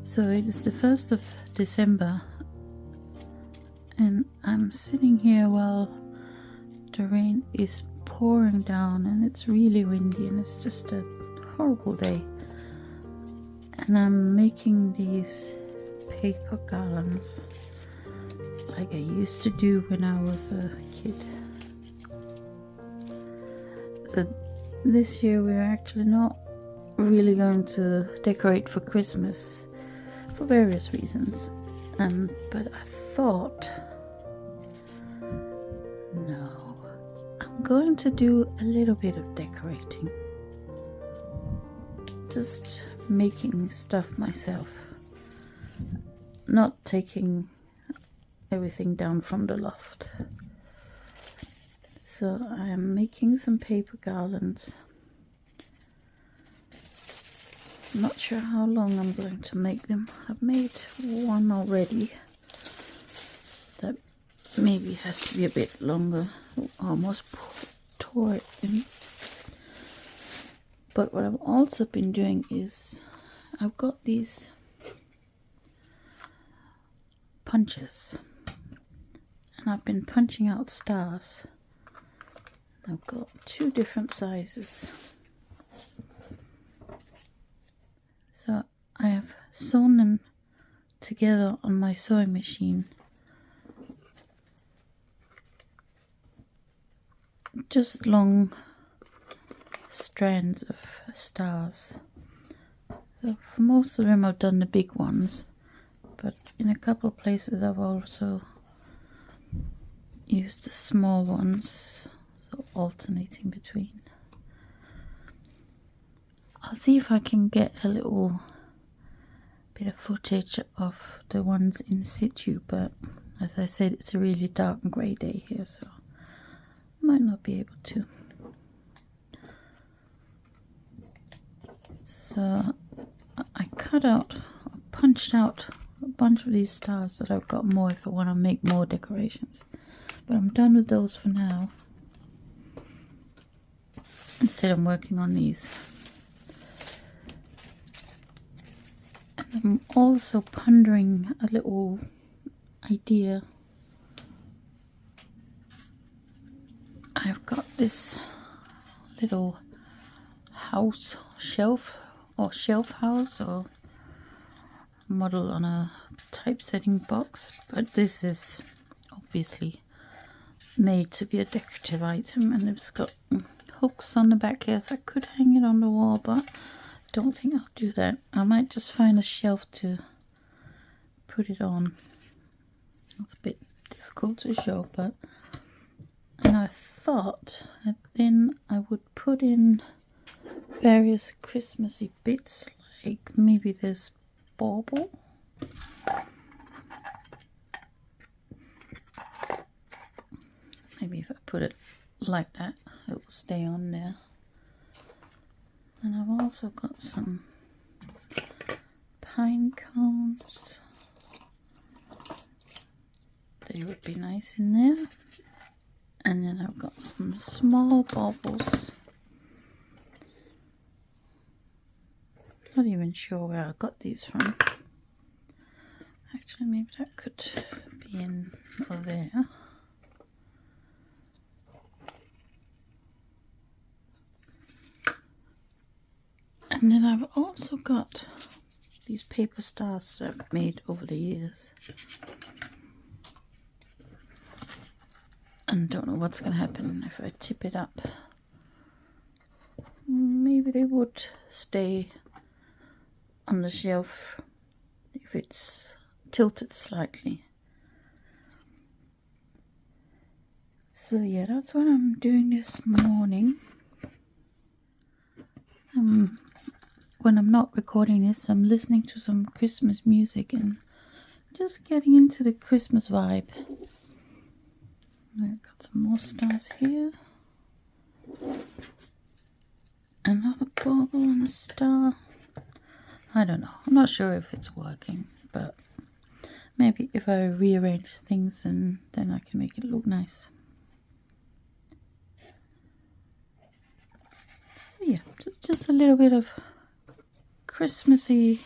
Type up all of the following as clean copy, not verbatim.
So it is the 1st of December and I'm sitting here while the rain is pouring down and it's really windy and it's just a horrible day. And I'm making these paper garlands like I used to do when I was a kid. So this year we're actually not really going to decorate for Christmas for various reasons, but I thought, no, I'm going to do a little bit of decorating, just making stuff myself, not taking everything down from the loft. So I am making some paper garlands. I'm not sure how long I'm going to make them. I've made one already that maybe has to be a bit longer. Almost tore it in. But what I've also been doing is I've got these punches and I've been punching out stars. I've got 2 different sizes. So I have sewn them together on my sewing machine. Just long strands of stars. So for most of them I've done the big ones, but in a couple of places I've also used the small ones, so alternating between. I'll see if I can get a little bit of footage of the ones in situ, but as I said, it's a really dark and grey day here, so I might not be able to. So I punched out a bunch of these stars that I've got more if I want to make more decorations, but I'm done with those for now. Instead I'm working on these. I'm also pondering a little idea. I've got this little house shelf house or model on a typesetting box, but this is obviously made to be a decorative item, and it's got hooks on the back here, so I could hang it on the wall, but don't think I'll do that. I might just find a shelf to put it on. It's a bit difficult to show, and I thought that then I would put in various Christmassy bits, like maybe this bauble. Maybe if I put it like that, it will stay on there. And I've also got some pine cones. They would be nice in there. And then I've got some small baubles. Not even sure where I got these from. Actually, maybe that could be in there. And then I've also got these paper stars that I've made over the years. And don't know what's going to happen if I tip it up. Maybe they would stay on the shelf if it's tilted slightly. So yeah, that's what I'm doing this morning. When I'm not recording this, I'm listening to some Christmas music and just getting into the Christmas vibe. I've got some more stars here. Another bauble and a star. I don't know. I'm not sure if it's working, but maybe if I rearrange things and then I can make it look nice. So yeah, just a little bit of Christmassy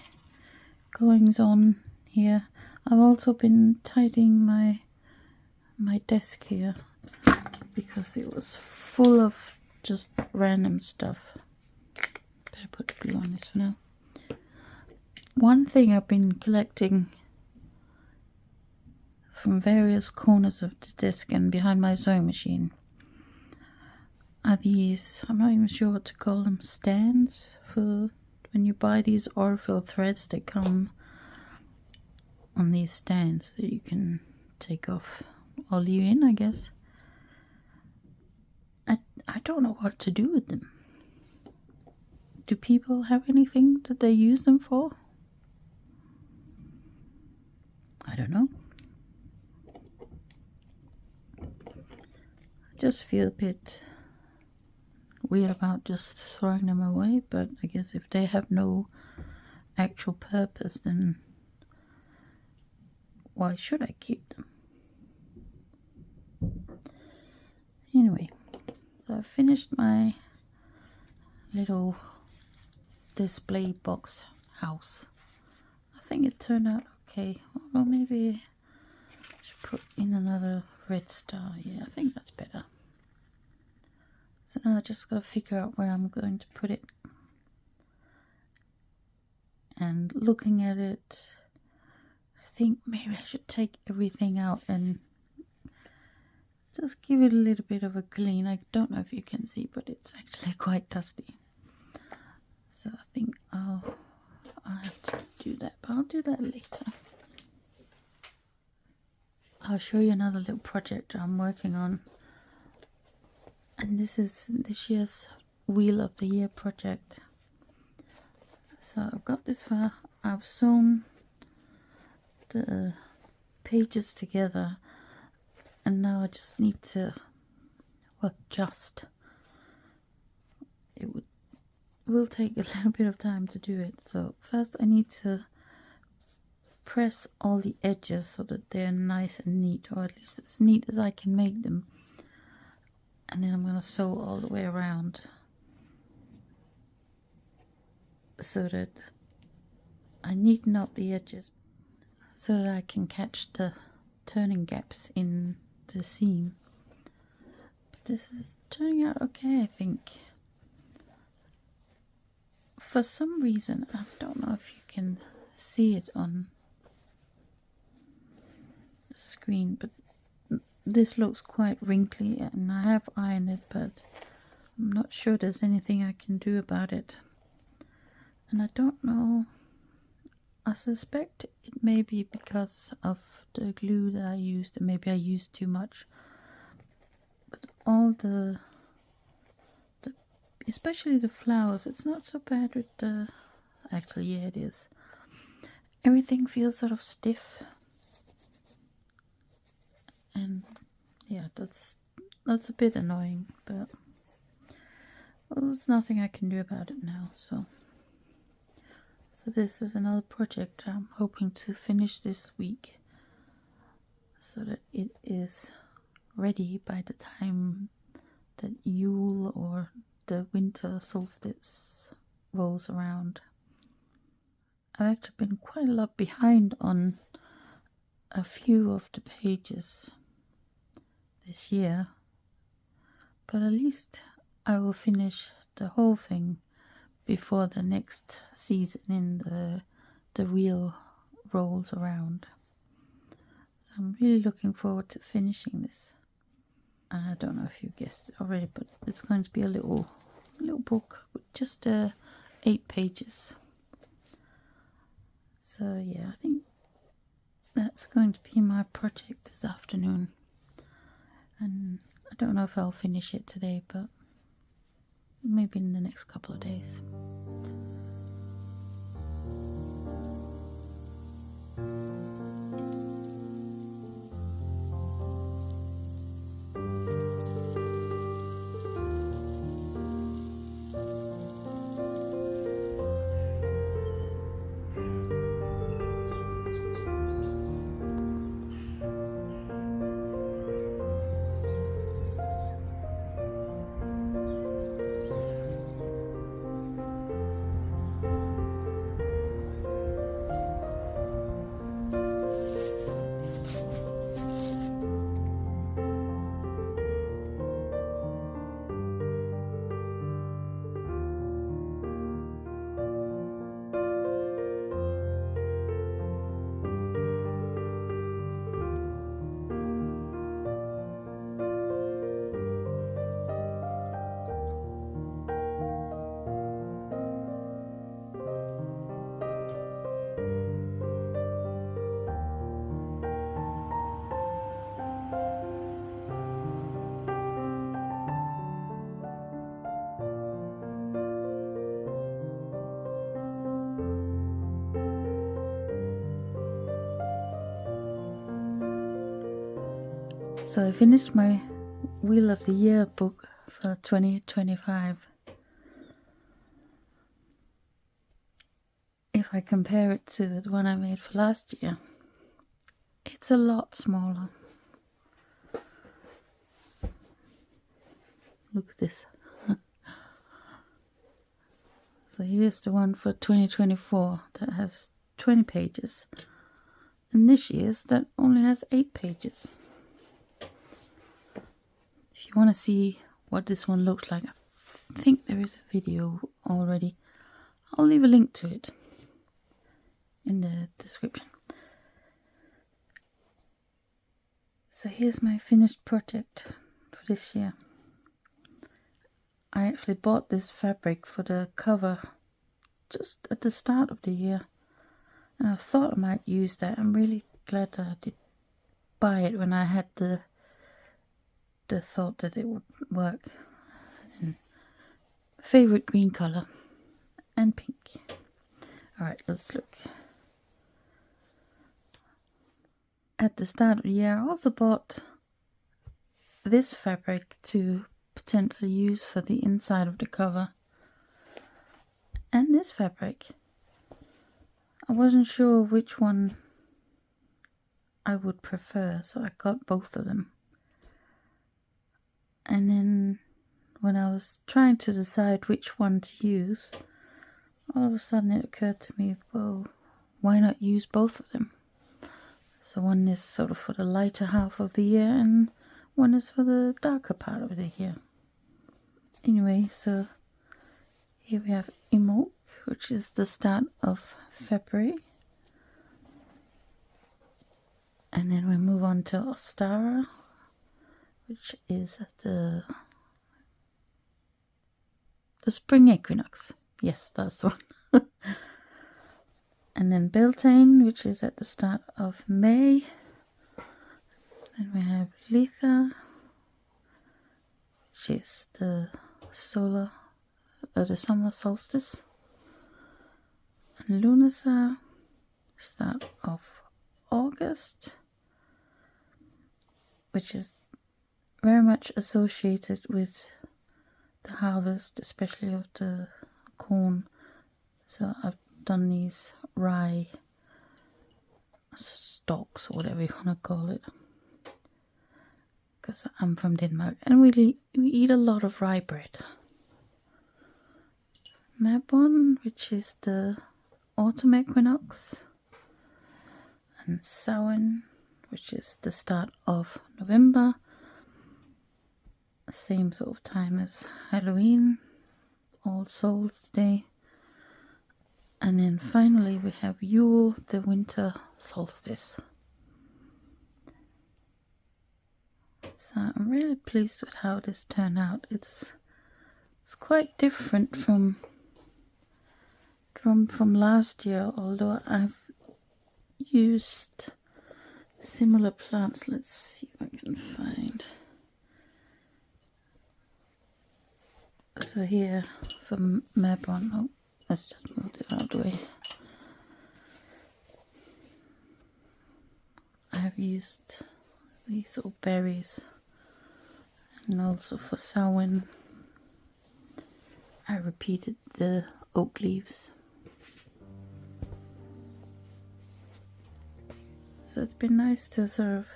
goings on here. I've also been tidying my desk here because it was full of just random stuff. Better put glue on this for now. One thing I've been collecting from various corners of the desk and behind my sewing machine are these, I'm not even sure what to call them, stands for when you buy these Orville threads. They come on these stands that you can take off or leave in, I guess. I don't know what to do with them. Do people have anything that they use them for? I don't know. I just feel a bit weird about just throwing them away, but I guess if they have no actual purpose, then why should I keep them? Anyway, so I finished my little display box house. I think it turned out okay. Well, maybe I should put in another red star. Yeah, I think that's better. So now I just gotta figure out where I'm going to put it. And looking at it, I think maybe I should take everything out and just give it a little bit of a clean. I don't know if you can see, but it's actually quite dusty. So I think I'll have to do that, but I'll do that later. I'll show you another little project I'm working on. And this is this year's Wheel of the Year project. So I've got this far. I've sewn the pages together, and now I just need to, well, it will take a little bit of time to do it. So first I need to press all the edges so that they're nice and neat, or at least as neat as I can make them. And then I'm going to sew all the way around so that I neaten up the edges so that I can catch the turning gaps in the seam. But this is turning out okay, I think. For some reason, I don't know if you can see it on the screen, but this looks quite wrinkly, and I have ironed it, but I'm not sure there's anything I can do about it. And I don't know, I suspect it may be because of the glue that I used, and maybe I used too much. But all the especially the flowers, it's not so bad with the, actually yeah it is. Everything feels sort of stiff. And yeah, that's a bit annoying, but well, there's nothing I can do about it now. So this is another project I'm hoping to finish this week, so that it is ready by the time that Yule or the winter solstice rolls around. I've actually been quite a lot behind on a few of the pages this year, but at least I will finish the whole thing before the next season in the wheel rolls around. So I'm really looking forward to finishing this. I don't know if you guessed it already, but it's going to be a little book with just 8 pages. So yeah, I think that's going to be my project this afternoon. And I don't know if I'll finish it today, but maybe in the next couple of days. So I finished my Wheel of the Year book for 2025. If I compare it to the one I made for last year, it's a lot smaller. Look at this. So here's the one for 2024 that has 20 pages. And this year's that only has 8 pages. If you want to see what this one looks like, I think there is a video already. I'll leave a link to it in the description. So here's my finished project for this year. I actually bought this fabric for the cover just at the start of the year, and I thought I might use that. I'm really glad that I did buy it when I had the thought that it would work. And favorite green color and pink. Alright, let's look. At the start of the year, I also bought this fabric to potentially use for the inside of the cover, and this fabric. I wasn't sure which one I would prefer, so I got both of them. And then when I was trying to decide which one to use, all of a sudden it occurred to me, well, why not use both of them? So one is sort of for the lighter half of the year, and one is for the darker part of the year. Anyway, so here we have Imok, which is the start of February. And then we move on to Ostara, which is the spring equinox. Yes, that's the one. And then Beltane, which is at the start of May. Then we have Litha, which is the summer solstice. And Lunasa, start of August, which is very much associated with the harvest, especially of the corn. So I've done these rye stalks, or whatever you want to call it, because I'm from Denmark and we eat a lot of rye bread. Mabon, which is the autumn equinox, and Samhain, which is the start of November, same sort of time as Halloween, All Souls Day. And then finally we have Yule, the winter solstice. So I'm really pleased with how this turned out. It's quite different from last year, although I've used similar plants. Let's see if I can find. So here for Mabon, oh, let's just move it out of the way. I have used these little berries, and also for Samhain I repeated the oak leaves. So it's been nice to sort of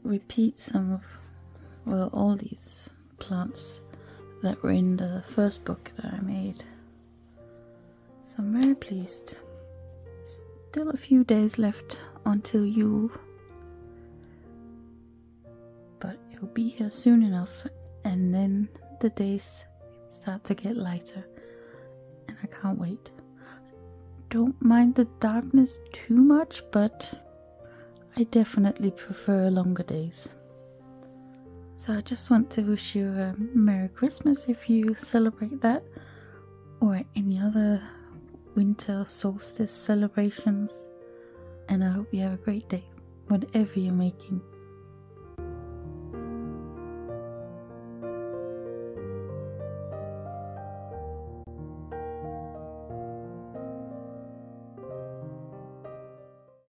repeat some of, well, all these plants that were in the first book that I made. So I'm very pleased. Still a few days left until Yule, but it'll be here soon enough, and then the days start to get lighter, and I can't wait. Don't mind the darkness too much, but I definitely prefer longer days. So I just want to wish you a Merry Christmas if you celebrate that, or any other winter solstice celebrations, and I hope you have a great day, whatever you're making.